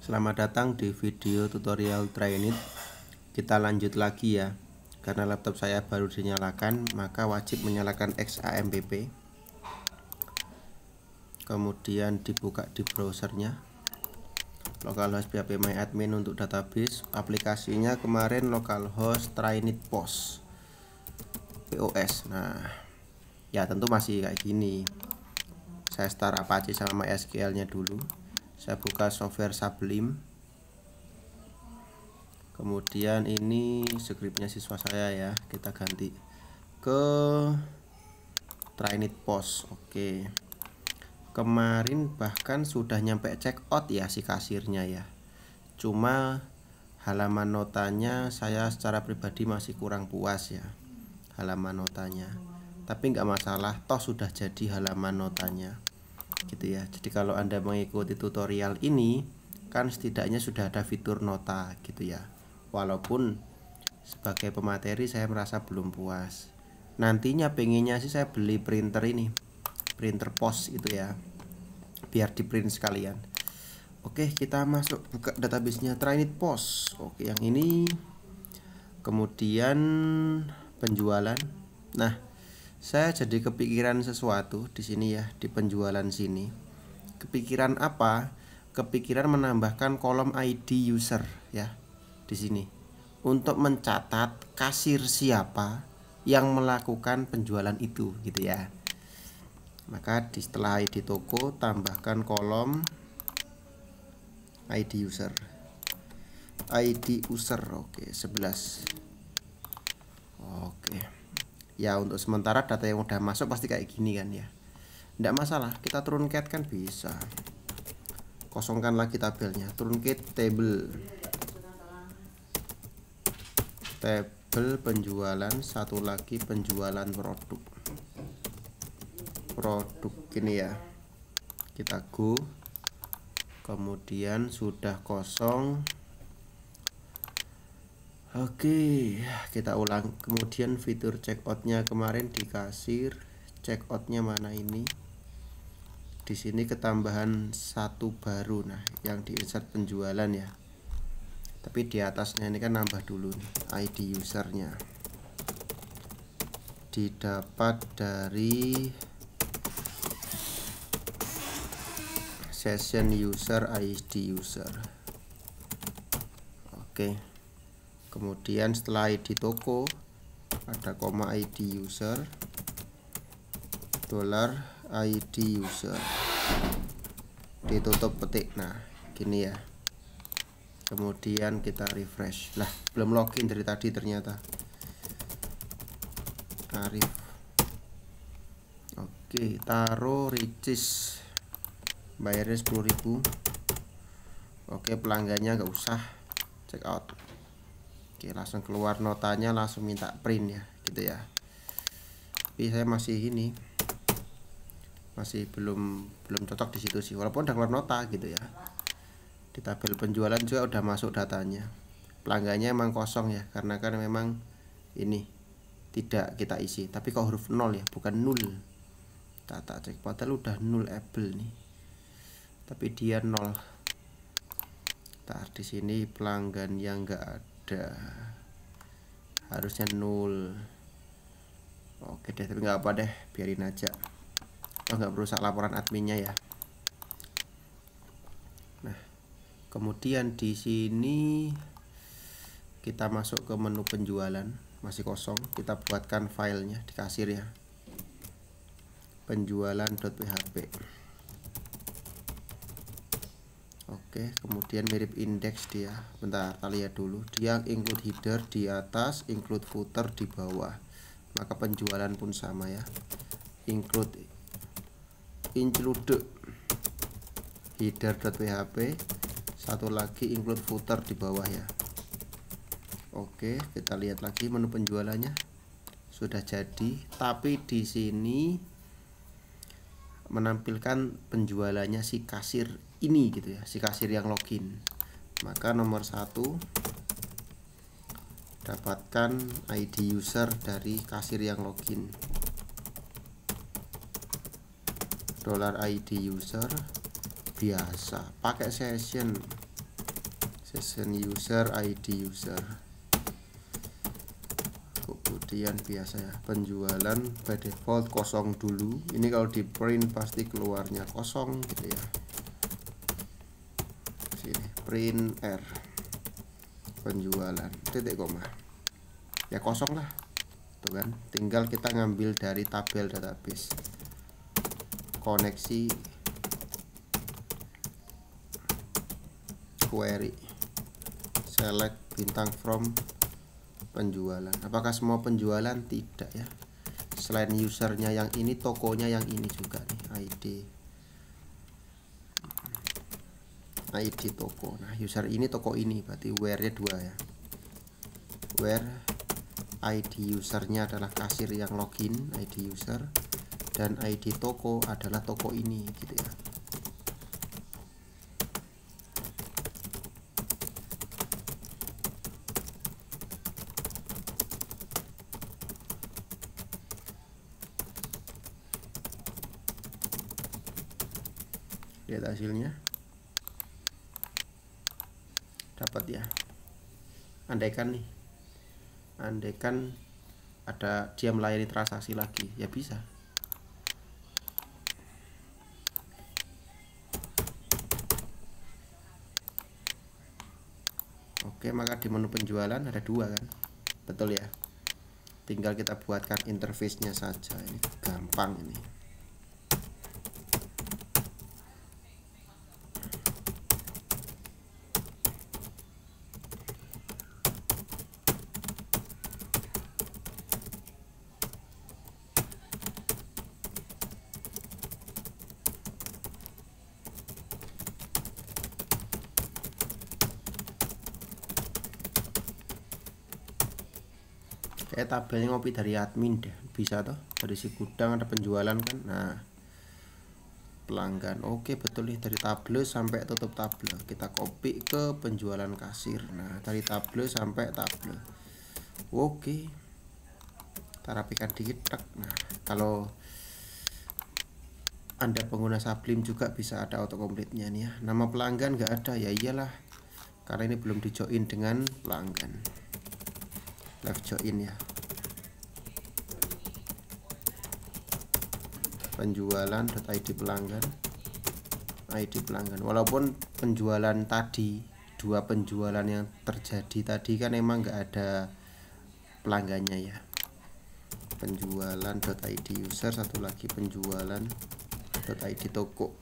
Selamat datang di video tutorial Trainit. Kita lanjut lagi ya. Karena laptop saya baru dinyalakan, maka wajib menyalakan XAMPP. Kemudian dibuka di browsernya. Localhost phpMyAdmin untuk database. Aplikasinya kemarin localhost Trainit POS. Nah, ya tentu masih kayak gini. Saya start Apache sama MySQL-nya dulu. Saya buka software Sublime. Kemudian ini scriptnya siswa saya ya, kita ganti ke Trainit POS. Oke, kemarin bahkan sudah nyampe checkout ya si kasirnya ya, cuma halaman notanya saya secara pribadi masih kurang puas ya halaman notanya, tapi nggak masalah, toh sudah jadi halaman notanya gitu ya. Jadi kalau Anda mengikuti tutorial ini kan setidaknya sudah ada fitur nota gitu ya. Walaupun sebagai pemateri saya merasa belum puas. Nantinya pengennya sih saya beli printer ini, printer POS itu ya, biar di print sekalian. Oke, kita masuk buka databasenya Trainit POS. Oke, yang ini. Kemudian penjualan. Nah, saya jadi kepikiran sesuatu di sini ya, di penjualan sini. Kepikiran apa? Kepikiran menambahkan kolom ID user ya di sini untuk mencatat kasir siapa yang melakukan penjualan itu gitu ya. Maka setelah ID toko tambahkan kolom ID user. ID user oke 11. Oke. Ya untuk sementara data yang udah masuk pasti kayak gini kan ya. Tidak masalah, kita truncate kan bisa. Kosongkan lagi tabelnya, truncate table. Tabel penjualan, satu lagi penjualan produk ini ya. Kita go. Kemudian sudah kosong. Oke, kita ulang. Kemudian fitur checkoutnya kemarin di kasir, checkoutnya mana ini? Di sini ketambahan satu baru, nah yang di insert penjualan ya. Tapi di atasnya ini kan nambah dulu nih, ID usernya. Didapat dari session user ID user. Oke. Kemudian setelah ID toko ada koma ID user, $ID user, ditutup petik. Nah gini ya. Kemudian kita refresh. Lah belum login dari tadi ternyata. Tarif. Oke, taruh ricis, bayarnya 10.000. Oke, pelanggannya nggak usah check out. Oke, langsung keluar notanya, langsung minta print ya gitu ya. Tapi saya masih belum cocok di situ sih, walaupun udah keluar nota gitu ya. Di tabel penjualan juga udah masuk datanya. Pelanggannya emang kosong ya, karena kan memang ini tidak kita isi. Tapi kok huruf 0 ya, bukan 0. Tak cek, padahal udah 0 able nih, tapi dia 0. Di sini pelanggan yang enggak ada, harusnya 0. Oke deh, tapi nggak apa deh, biarin aja. Oh, nggak merusak laporan adminnya ya. Nah, kemudian di sini kita masuk ke menu penjualan, masih kosong. Kita buatkan filenya di kasir ya, penjualan.php. Oke, kemudian mirip indeks dia. Bentar, kita lihat dulu. Dia include header di atas, include footer di bawah. Maka penjualan pun sama ya. Include header.php, satu lagi include footer di bawah ya. Oke, kita lihat lagi menu penjualannya. Sudah jadi, tapi di sini menampilkan penjualannya si kasir ini gitu ya, si kasir yang login. Maka nomor 1, dapatkan ID user dari kasir yang login. $ID user biasa, pakai session session user, ID user. Kemudian biasa ya, penjualan by default kosong dulu. Ini kalau di print pasti keluarnya kosong gitu ya. Sini print R, penjualan titik koma ya, kosong lah tuh kan. Tinggal kita ngambil dari tabel database, koneksi query, select bintang from penjualan. Apakah semua penjualan? Tidak ya. Selain usernya yang ini, tokonya yang ini juga nih, ID toko. Nah, user ini toko ini, berarti where-nya 2 ya. Where ID usernya adalah kasir yang login, ID user, dan ID toko adalah toko ini gitu ya. Lihat hasilnya, dapat ya. Andaikan ada dia melayani transaksi lagi, ya bisa. Oke, maka di menu penjualan ada 2 kan, betul ya. Tinggal kita buatkan interface-nya saja, ini gampang ini. Kayak tabelnya ngopi dari admin deh, bisa toh, dari si gudang ada penjualan kan. Nah, pelanggan, oke betul nih, dari tabel sampai tutup tabel kita copy ke penjualan kasir. Nah, dari tabel sampai tabel, oke, kita rapikan dikit. Nah, kalau Anda pengguna Sublime juga bisa ada autocomplete-nya nih ya. Nama pelanggan nggak ada, ya iyalah, karena ini belum di join dengan pelanggan. Left join ya, penjualan.id pelanggan, ID pelanggan. Walaupun penjualan tadi, 2 penjualan yang terjadi tadi kan emang nggak ada pelanggannya ya. Penjualan.id user, satu lagi penjualan.id toko.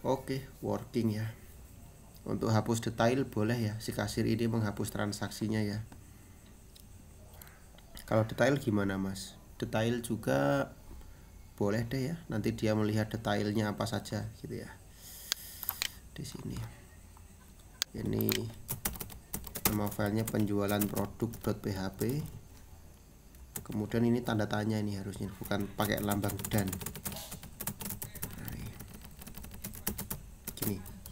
Oke, working ya. Untuk hapus detail boleh ya, si kasir ini menghapus transaksinya ya. Kalau detail gimana mas? Detail juga boleh deh ya, nanti dia melihat detailnya apa saja gitu ya. Di sini ini nama filenya penjualan produk.php, kemudian ini tanda tanya, ini harusnya bukan pakai lambang dan.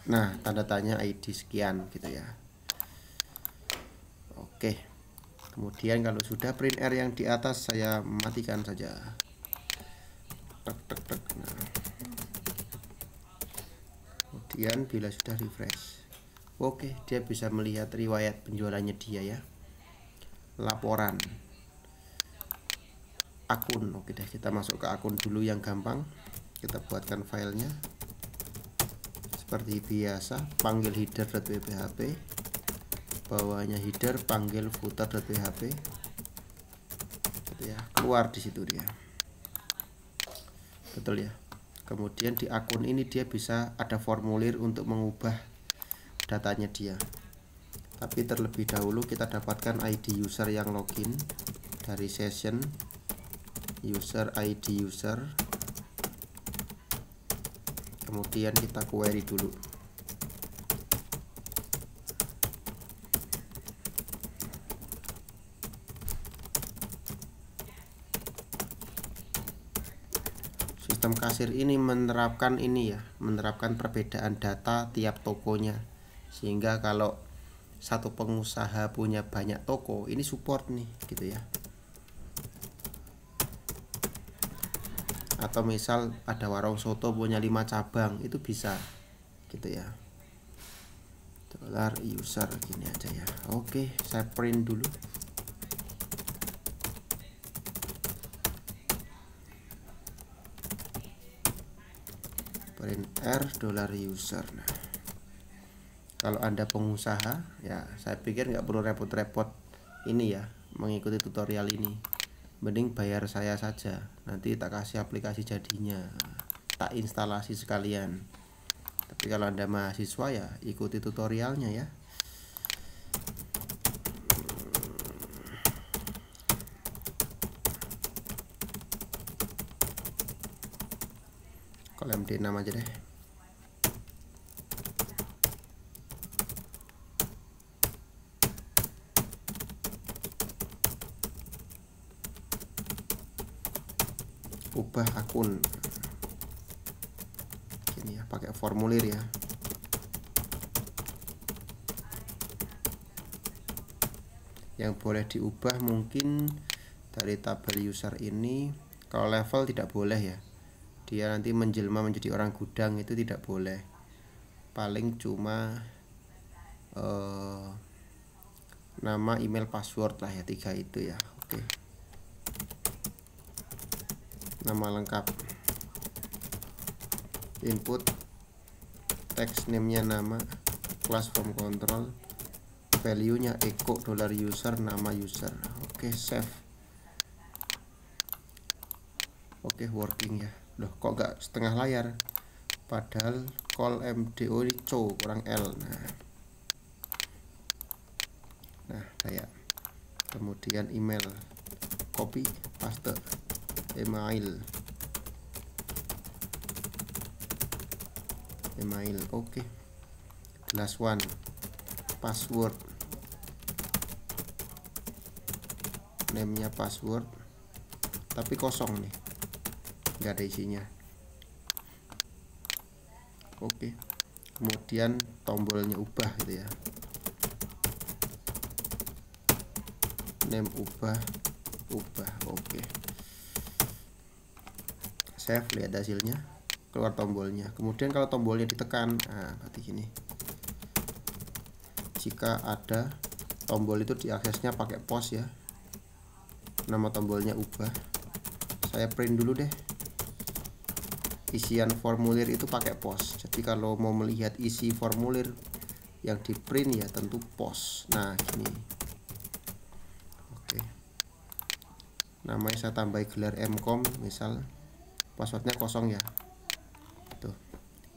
Nah, tanda tanya ID sekian gitu ya. Oke. Kemudian kalau sudah print R yang di atas saya matikan saja. Nah. Kemudian bila sudah refresh, oke, dia bisa melihat riwayat penjualannya dia ya. Laporan akun. Oke deh, kita masuk ke akun dulu yang gampang. Kita buatkan filenya seperti biasa, panggil header.php, bawahnya header, panggil footer.php gitu ya, keluar di situ dia, betul ya. Kemudian di akun ini dia bisa ada formulir untuk mengubah datanya dia, tapi terlebih dahulu kita dapatkan ID user yang login dari session user, ID user, kemudian kita query dulu. Sistem kasir ini menerapkan ini ya, menerapkan perbedaan data tiap tokonya, sehingga kalau satu pengusaha punya banyak toko, ini support nih gitu ya. Atau misal ada warung soto punya 5 cabang, itu bisa gitu ya. $user gini aja ya. Oke, saya print dulu. Print R $user. Nah, kalau Anda pengusaha ya, saya pikir nggak perlu repot-repot ini ya, mengikuti tutorial ini. Mending bayar saya saja, nanti tak kasih aplikasi jadinya, tak instalasi sekalian. Tapi kalau Anda mahasiswa ya ikuti tutorialnya ya. Kalau MD6 aja deh. Ubah akun gini ya, pakai formulir ya. Yang boleh diubah mungkin dari tabel user ini. Kalau level tidak boleh ya, dia nanti menjelma menjadi orang gudang, itu tidak boleh. Paling cuma nama, email, password lah ya, 3 itu ya. Oke. Nama lengkap, input, text name-nya nama, class form control, value-nya echo $user, nama user. Oke, save. Oke, working ya. Loh, kok nggak setengah layar? Padahal call MDO ini co kurang L. Nah, kayak kemudian email, copy, paste, email, oke. Last one, password, name-nya password, tapi kosong nih, nggak ada isinya. Oke, kemudian tombolnya ubah gitu ya, name ubah. Oke, save, lihat hasilnya, keluar tombolnya. Kemudian kalau tombolnya ditekan, nah berarti gini, jika ada tombol itu diaksesnya pakai pos ya, nama tombolnya ubah. Saya print dulu deh. Isian formulir itu pakai pos, jadi kalau mau melihat isi formulir yang di print ya tentu pos. Nah gini, oke, namanya saya tambah gelar mcom misal, passwordnya kosong ya. Tuh,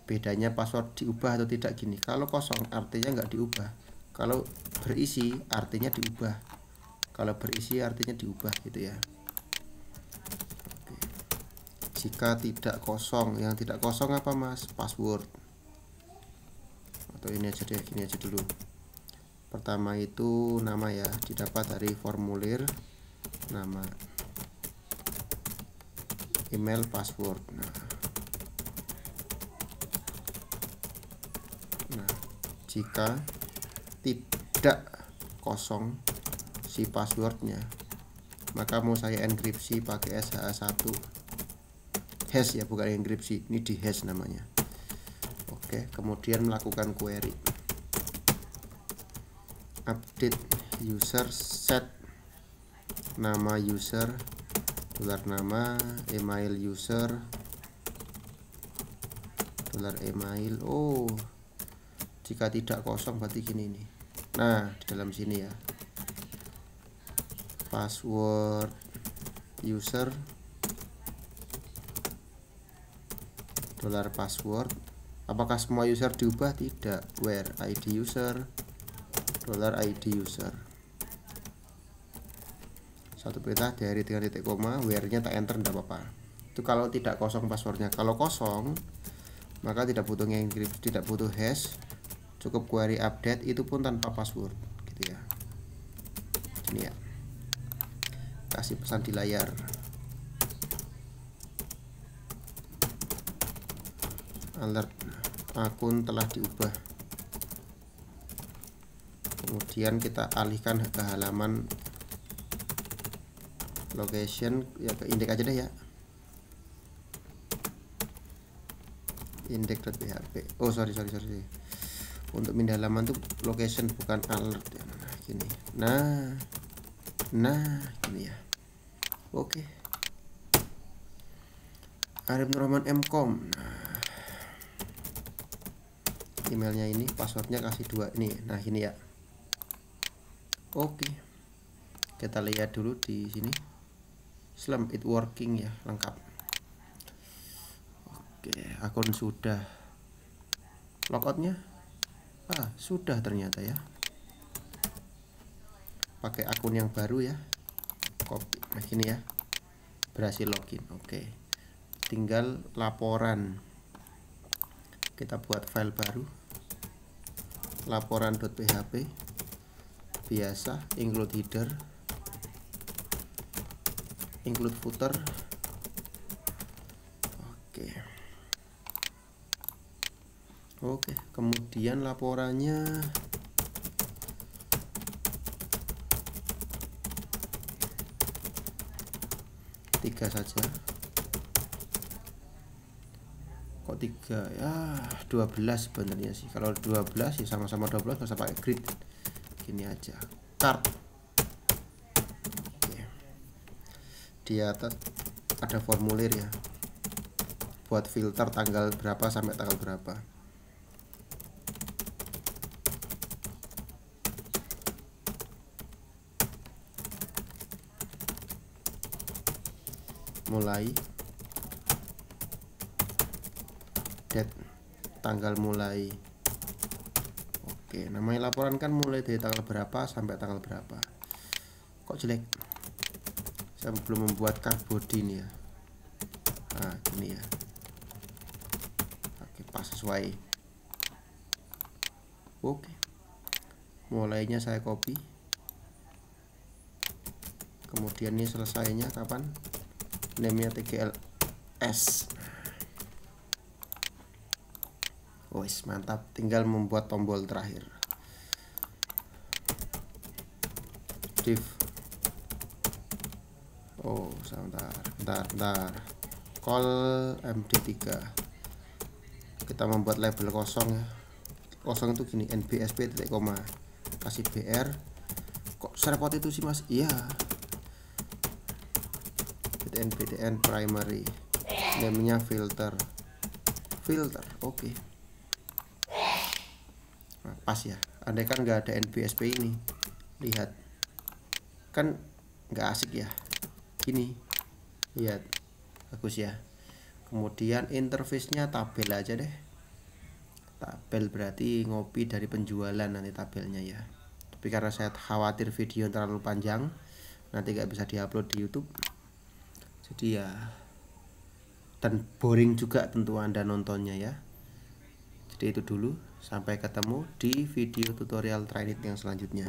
bedanya password diubah atau tidak gini. Kalau kosong artinya nggak diubah, kalau berisi artinya diubah, kalau berisi artinya diubah gitu ya. Oke. Jika tidak kosong, yang tidak kosong apa mas? Password. Atau ini aja deh, gini aja dulu. Pertama itu nama ya, didapat dari formulir, nama, email, password. Nah, jika tidak kosong si passwordnya, maka mau saya enkripsi pakai SHA-1 hash ya, bukan enkripsi, ini di hash namanya. Oke, kemudian melakukan query, update user, set nama user, $nama, email user, $email. Oh, jika tidak kosong berarti gini nih. Nah, di dalam sini ya, password user, $password. Apakah semua user diubah? Tidak. Where id user, $id user. Satu perintah dari dengan titik koma, where-nya tak enter, tidak apa-apa. Itu kalau tidak kosong passwordnya. Kalau kosong, maka tidak butuh enkripsi, tidak butuh hash, cukup query update, itu pun tanpa password gitu ya. Ini ya, kasih pesan di layar, alert akun telah diubah. Kemudian kita alihkan ke halaman location ya, ke index aja deh ya, index.php. Oh sorry, Untuk pindah halaman tuh location bukan alert ya. Nah gini, nah gini ya. Oke. Arif Nurrahman Mkom. Nah, emailnya ini, passwordnya kasih 2 ini. Nah ini ya. Oke, kita lihat dulu di sini. Slam it working ya, lengkap. Oke, akun sudah. Logoutnya sudah ternyata ya. Pakai akun yang baru ya. Copy. Nah gini ya, berhasil login. Oke, tinggal laporan. Kita buat file baru, laporan.php biasa, include header, include footer. Oke, kemudian laporannya tiga saja. Kok 3 ya, 12 sebenarnya sih. Kalau 12 ya sama-sama 12, nggak usah pakai grid, gini aja. Card. Oke. Di atas ada formulir ya, buat filter tanggal berapa sampai tanggal berapa. Mulai, date, tanggal mulai. Oke, namanya laporan kan mulai dari tanggal berapa sampai tanggal berapa. Kok jelek? Saya belum membuat card body nih ya. Nah gini ya. Oke, pas sesuai. Oke, mulainya saya copy, kemudian ini selesainya kapan, name-nya TGLS. Wes mantap, tinggal membuat tombol terakhir, div. Oh bentar, call md3. Kita membuat label kosong ya. Kosong itu gini, nbsp titik koma, kasih br. Kok serepot itu sih mas? Iya, btn primary, namanya filter. Oke. Nah, pas ya. Andai kan nggak ada nbsp ini, lihat kan nggak asik ya. Gini, lihat, bagus ya. Kemudian interface-nya tabel aja deh. Tabel berarti ngopi dari penjualan nanti tabelnya ya. Tapi karena saya khawatir video terlalu panjang, nanti nggak bisa diupload di YouTube, jadi ya, dan boring juga tentu Anda nontonnya ya. Jadi itu dulu, sampai ketemu di video tutorial Trinit yang selanjutnya.